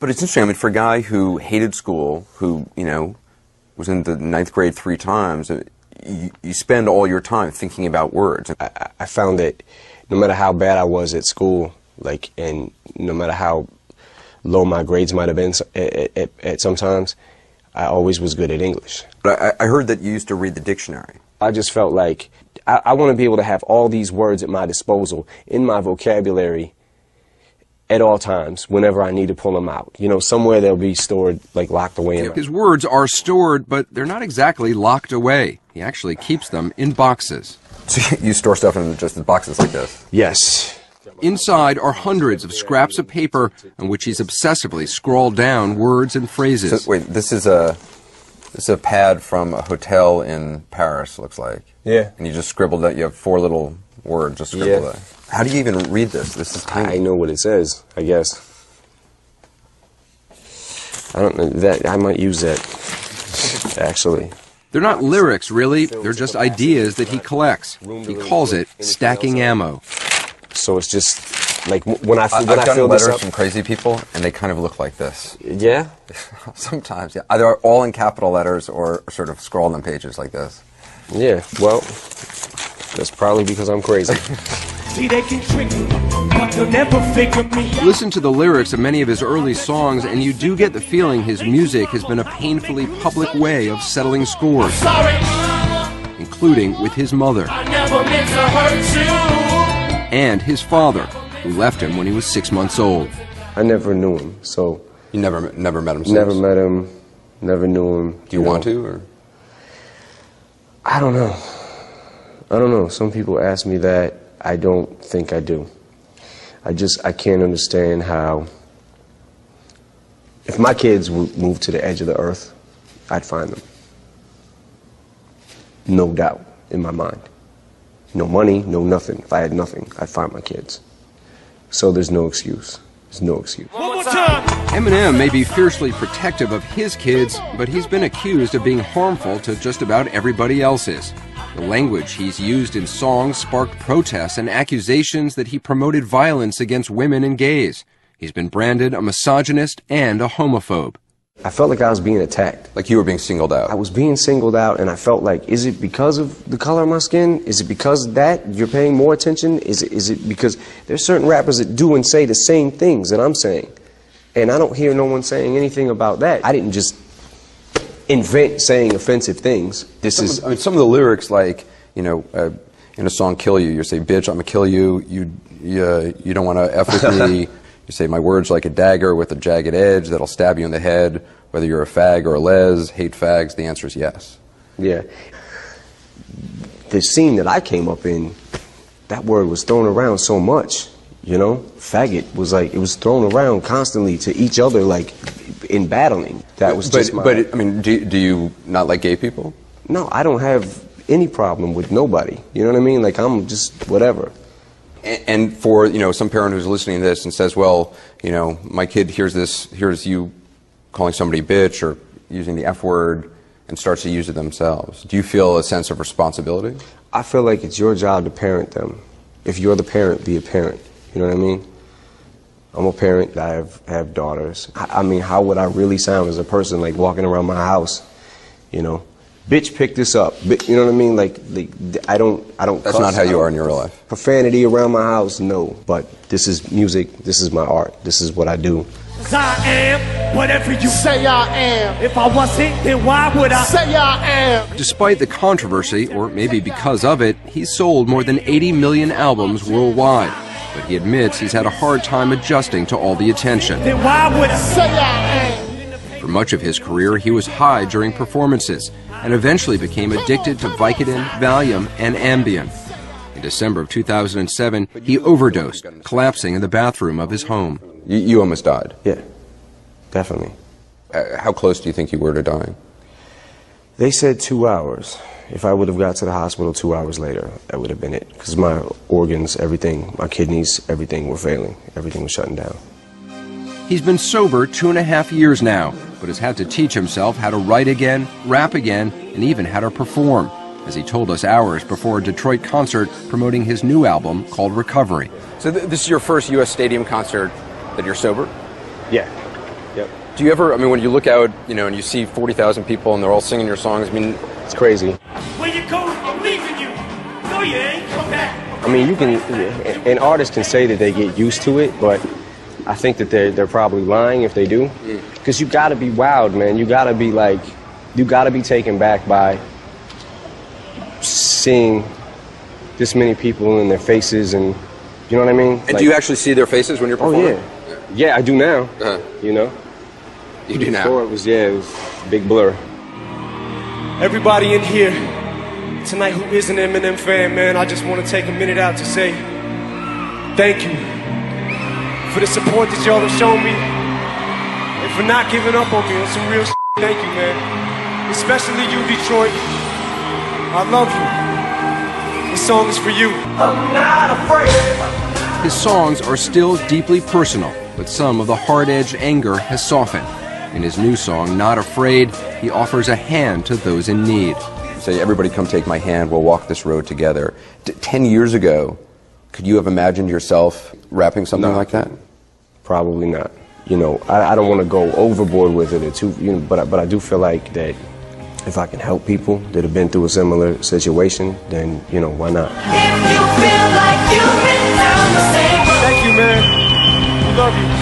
But it's interesting, I mean, for a guy who hated school, who, you know, was in the 9th grade 3 times, you spend all your time thinking about words. I found that no matter how bad I was at school, like, and no matter how low my grades might have been at sometimes, I always was good at English. But I heard that you used to read the dictionary. I just felt like I want to be able to have all these words at my disposal in my vocabulary at all times, whenever I need to pull them out. You know, somewhere they'll be stored, like locked away. His words are stored, but they're not exactly locked away. He actually keeps them in boxes. So you store stuff in just boxes like this? Yes. Inside are hundreds of scraps of paper on which he's obsessively scrawled down words and phrases. So, wait, this is a pad from a hotel in Paris, looks like. Yeah. And you just scribbled that. You have 4 little words just scribbled there. How do you even read this? This is tiny. I know what it says, I guess. I don't know that. I might use that, actually. They're not lyrics, really. They're just ideas that he collects. He calls it stacking ammo. So it's just like when I I've done letters from crazy people, and they kind of look like this. Yeah? Sometimes, yeah. Either all in capital letters or sort of scrawled on pages like this. Yeah, well, that's probably because I'm crazy. See, they can trick me, but they'll never figure me out. Listen to the lyrics of many of his early songs, and you do get the feeling his music has been a painfully public way of settling scores, including with his mother. I never meant to hurt you. And his father, who left him when he was 6 months old. I never knew him, so... You never met him since? Never met him, never knew him. Do you want to, or...? I don't know. I don't know. Some people ask me that. I don't think I do. I can't understand how... If my kids moved to the edge of the earth, I'd find them. No doubt in my mind. No money, no nothing. If I had nothing, I'd find my kids. So there's no excuse. There's no excuse. One more time. Eminem may be fiercely protective of his kids, but he's been accused of being harmful to just about everybody else's. The language he's used in songs sparked protests and accusations that he promoted violence against women and gays. He's been branded a misogynist and a homophobe. I felt like I was being attacked. Like you were being singled out? I was being singled out, and I felt like, is it because of the color of my skin? Is it because of that you're paying more attention? Is it because there's certain rappers that do and say the same things that I'm saying, and I don't hear no one saying anything about that. I didn't just invent saying offensive things. I mean, some of the lyrics, like, you know, in a song "Kill You," you say, "Bitch, I'm gonna kill you. You don't want to F with me." You say, "My words like a dagger with a jagged edge that'll stab you in the head. Whether you're a fag or a les, hate fags." The answer is yes. Yeah. The scene that I came up in, that word was thrown around so much. You know, faggot was like, it was thrown around constantly to each other, like in battling. That was just my... But I mean, do you not like gay people? No, I don't have any problem with nobody. You know what I mean? Like, I'm just whatever. And for, you know, some parent who's listening to this and says, well, you know, my kid hears you calling somebody bitch or using the F word and starts to use it themselves. Do you feel a sense of responsibility? I feel like it's your job to parent them. If you're the parent, be a parent. You know what I mean? I'm a parent. I have daughters. I mean, how would I really sound as a person, like, walking around my house, you know? Bitch, pick this up. You know what I mean? Like I don't. That's cuss. Not how you are in your real life. Profanity around my house, no. But this is music. This is my art. This is what I do. 'Cause I am whatever you say I am. If I wasn't, then why would I say I am? Despite the controversy, or maybe because of it, he's sold more than 80 million albums worldwide. But he admits he's had a hard time adjusting to all the attention. Then why would I say I am? For much of his career, he was high during performances and eventually became addicted to Vicodin, Valium, and Ambien. In December of 2007, he overdosed, collapsing in the bathroom of his home. You almost died? Yeah, definitely. How close do you think you were to dying? They said 2 hours. If I would have got to the hospital 2 hours later, that would have been it. Because my organs, everything, my kidneys, everything were failing. Everything was shutting down. He's been sober 2.5 years now, but has had to teach himself how to write again, rap again, and even how to perform, as he told us hours before a Detroit concert promoting his new album called Recovery. So this is your first U.S. stadium concert that you're sober? Yeah. Yep. Do you ever, I mean, when you look out, you know, and you see 40,000 people and they're all singing your songs, I mean... It's crazy. Where you going? I'm leaving you. No, you ain't. Come back. I mean, you can, an artist can say that they get used to it, but I think that they're probably lying if they do. Because you gotta be wowed, man. You gotta be like, you gotta be taken back by seeing this many people in their faces, and you know what I mean? And do you actually see their faces when you're performing? Oh, yeah. Yeah, I do now. You know? You do now? Before it was a big blur. Everybody in here tonight who is an Eminem fan, man, I just want to take a minute out to say thank you for the support that y'all have shown me and for not giving up on me on some real shit. Thank you, man. Especially you, Detroit. I love you. This song is for you. I'm not afraid. His songs are still deeply personal, but some of the hard-edged anger has softened. In his new song, Not Afraid, he offers a hand to those in need. Say, everybody come take my hand, we'll walk this road together. 10 years ago, could you have imagined yourself rapping something like that? Probably not. You know, I don't want to go overboard with it or too, you know, but I do feel like that if I can help people that have been through a similar situation, then, you know, why not? If you feel like you've been down the same road. Thank you, man. We love you.